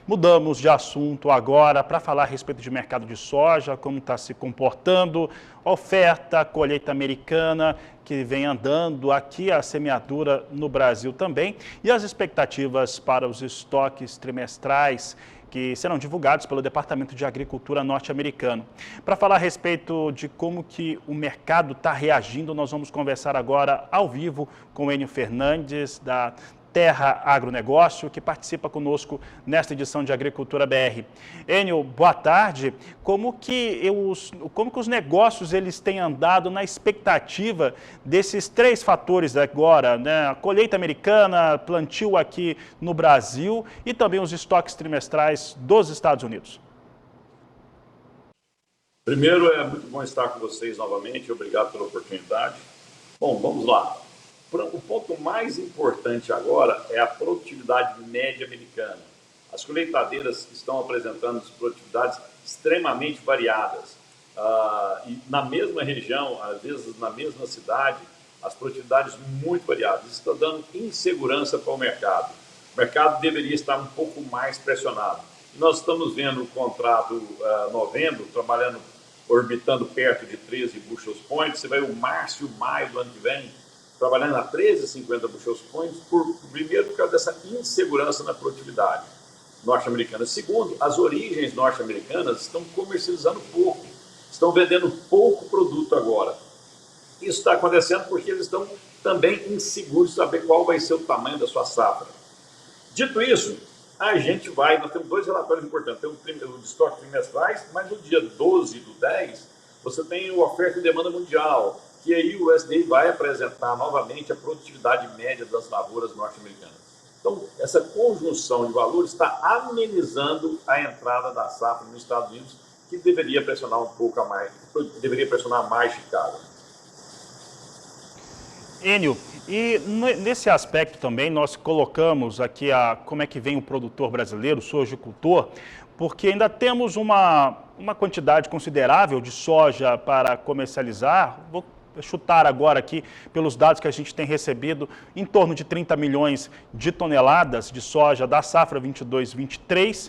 Mudamos de assunto agora para falar a respeito de mercado de soja, como está se comportando, oferta, colheita americana, que vem andando aqui, a semeadura no Brasil também, e as expectativas para os estoques trimestrais que serão divulgados pelo Departamento de Agricultura norte-americano. Para falar a respeito de como que o mercado está reagindo, nós vamos conversar agora ao vivo com o Enio Fernandes, da Terra Agronegócio, que participa conosco nesta edição de Agricultura BR. Enio, boa tarde. Como que os negócios eles têm andado na expectativa desses três fatores agora, né? A colheita americana, plantio aqui no Brasil e também os estoques trimestrais dos Estados Unidos? Primeiro, é muito bom estar com vocês novamente. Obrigado pela oportunidade. Bom, vamos lá. O ponto mais importante agora é a produtividade média americana. As colheitadeiras estão apresentando produtividades extremamente variadas. E na mesma região, às vezes na mesma cidade, as produtividades muito variadas. Isso está dando insegurança para o mercado. O mercado deveria estar um pouco mais pressionado. E nós estamos vendo o contrato novembro, orbitando perto de 13 bushels points. Você vai o março e o maio do ano que vem, trabalhando a 13,50 bushels points, primeiro por causa dessa insegurança na produtividade norte-americana. Segundo, as origens norte-americanas estão comercializando pouco, estão vendendo pouco produto agora. Isso está acontecendo porque eles estão também inseguros de saber qual vai ser o tamanho da sua safra. Dito isso, nós temos dois relatórios importantes, tem o de estoque trimestrais, mas no dia 12 do 10, você tem a oferta e demanda mundial, que aí o USDA vai apresentar novamente a produtividade média das lavouras norte-americanas. Então, essa conjunção de valores está amenizando a entrada da safra nos Estados Unidos, que deveria pressionar um pouco a mais, deveria pressionar mais Chicago. Enio, e nesse aspecto também nós colocamos aqui como é que vem o produtor brasileiro, o sojicultor, porque ainda temos uma quantidade considerável de soja para comercializar. Vou chutar agora aqui, pelos dados que a gente tem recebido, em torno de 30 milhões de toneladas de soja da safra 22-23.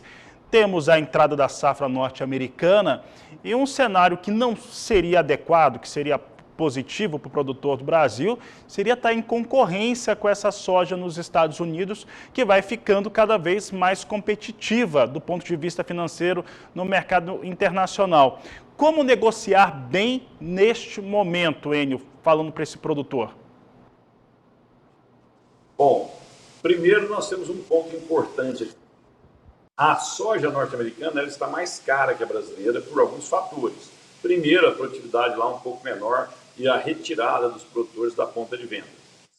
Temos a entrada da safra norte-americana e um cenário que não seria adequado, que seria positivo para o produtor do Brasil, seria estar em concorrência com essa soja nos Estados Unidos, que vai ficando cada vez mais competitiva do ponto de vista financeiro no mercado internacional. Como negociar bem neste momento, Enio, falando para esse produtor? Bom, primeiro nós temos um ponto importante aqui. A soja norte-americana está mais cara que a brasileira por alguns fatores. Primeiro, a produtividade lá um pouco menor e a retirada dos produtores da ponta de venda.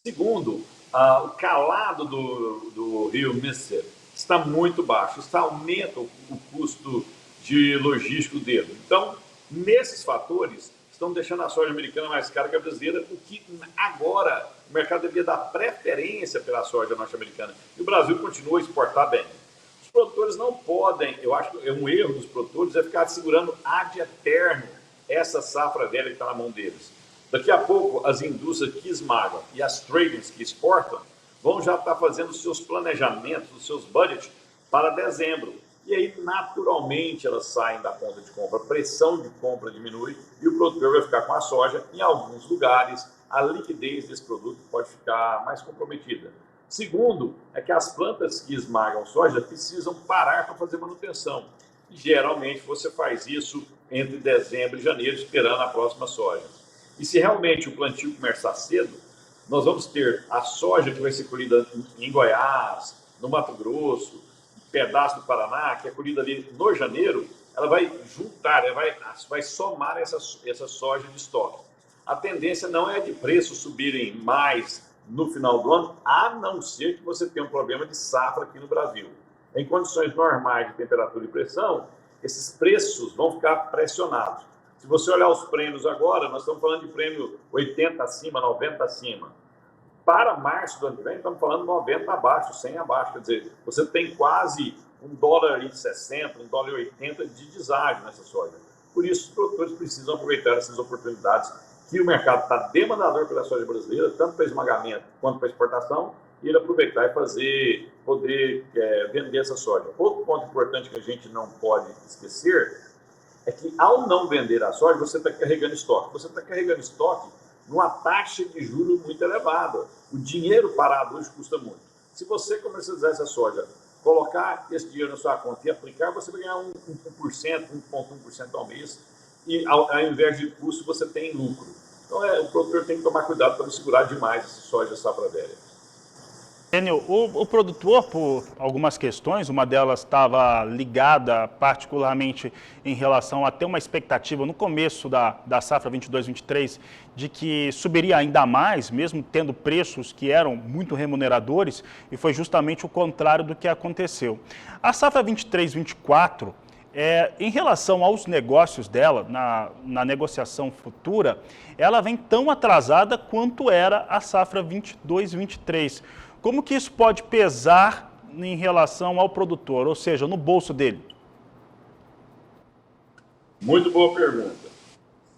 Segundo, o calado do rio Mississippi está muito baixo. Isso aumenta o custo de logístico dele. Então, nesses fatores, estão deixando a soja americana mais cara que a brasileira, o que agora o mercado deveria dar preferência pela soja norte-americana. E o Brasil continua a exportar bem. Os produtores não podem, eu acho que é um erro dos produtores, é ficar segurando ad eterno essa safra velha que está na mão deles. Daqui a pouco, as indústrias que esmagam e as tradings que exportam vão já estar fazendo os seus planejamentos, os seus budgets para dezembro. E aí, naturalmente, elas saem da ponta de compra, a pressão de compra diminui e o produtor vai ficar com a soja. Em alguns lugares, a liquidez desse produto pode ficar mais comprometida. Segundo, é que as plantas que esmagam soja precisam parar para fazer manutenção. E, geralmente, você faz isso entre dezembro e janeiro, esperando a próxima soja. E se realmente o plantio começar cedo, nós vamos ter a soja que vai ser colhida em Goiás, no Mato Grosso, pedaço do Paraná, que é colhida ali no janeiro, ela vai juntar, ela vai somar essa soja de estoque. A tendência não é de preços subirem mais no final do ano, a não ser que você tenha um problema de safra aqui no Brasil. Em condições normais de temperatura e pressão, esses preços vão ficar pressionados. Se você olhar os prêmios agora, nós estamos falando de prêmio 80 acima, 90 acima. Para março do ano que vem, estamos falando 90 abaixo, 100 abaixo. Quer dizer, você tem quase $1,60, $1,80 de deságio nessa soja. Por isso, os produtores precisam aproveitar essas oportunidades que o mercado está demandador pela soja brasileira, tanto para esmagamento quanto para exportação, e ele aproveitar e poder vender essa soja. Outro ponto importante que a gente não pode esquecer é que, ao não vender a soja, você está carregando estoque. Você está carregando estoque numa taxa de juros muito elevada. O dinheiro parado hoje custa muito. Se você comercializar essa soja, colocar esse dinheiro na sua conta e aplicar, você vai ganhar 1%, 1,1% ao mês, e ao invés de custo, você tem lucro. Então, o produtor tem que tomar cuidado para não segurar demais essa soja safra velha. Enio, o produtor, por algumas questões, uma delas estava ligada particularmente em relação a ter uma expectativa no começo da safra 22-23 de que subiria ainda mais, mesmo tendo preços que eram muito remuneradores, e foi justamente o contrário do que aconteceu. A safra 23-24, em relação aos negócios dela, na negociação futura, ela vem tão atrasada quanto era a safra 22-23. Como que isso pode pesar em relação ao produtor, ou seja, no bolso dele? Muito boa pergunta.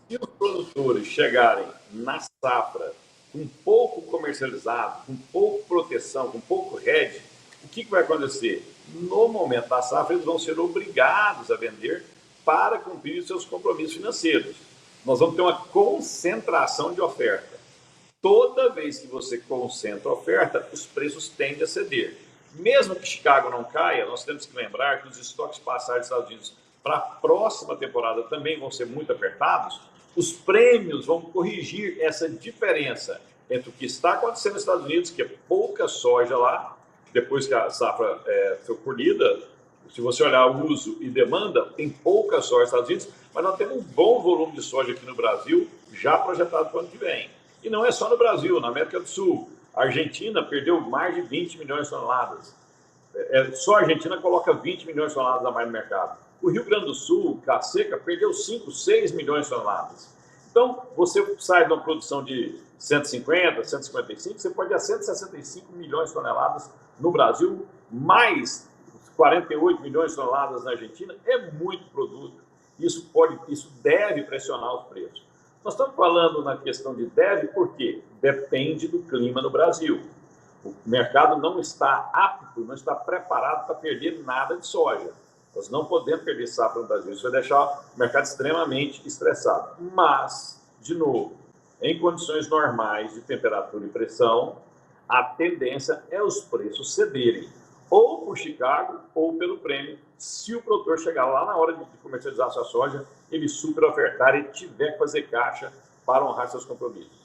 Se os produtores chegarem na safra com pouco comercializado, com pouco proteção, com pouco hedge, o que vai acontecer? No momento da safra, eles vão ser obrigados a vender para cumprir os seus compromissos financeiros. Nós vamos ter uma concentração de oferta. Toda vez que você concentra a oferta, os preços tendem a ceder. Mesmo que Chicago não caia, nós temos que lembrar que os estoques passados dos Estados Unidos para a próxima temporada também vão ser muito apertados. Os prêmios vão corrigir essa diferença entre o que está acontecendo nos Estados Unidos, que é pouca soja lá, depois que a safra foi colhida. Se você olhar o uso e demanda, tem pouca soja nos Estados Unidos, mas nós temos um bom volume de soja aqui no Brasil, já projetado para o ano que vem. E não é só no Brasil, na América do Sul. A Argentina perdeu mais de 20 milhões de toneladas. Só a Argentina coloca 20 milhões de toneladas a mais no mercado. O Rio Grande do Sul, Seca, perdeu 5, 6 milhões de toneladas. Então, você sai de uma produção de 150, 155, você pode ir a 165 milhões de toneladas no Brasil, mais 48 milhões de toneladas na Argentina. É muito produto. Isso deve pressionar os preços. Nós estamos falando na questão de deve, porque depende do clima no Brasil. O mercado não está apto, não está preparado para perder nada de soja. Nós não podemos perder safra no Brasil. Isso vai deixar o mercado extremamente estressado. Mas, de novo, em condições normais de temperatura e pressão, a tendência é os preços cederem, ou por Chicago ou pelo prêmio, se o produtor chegar lá na hora de comercializar sua soja, ele super ofertar e tiver que fazer caixa para honrar seus compromissos.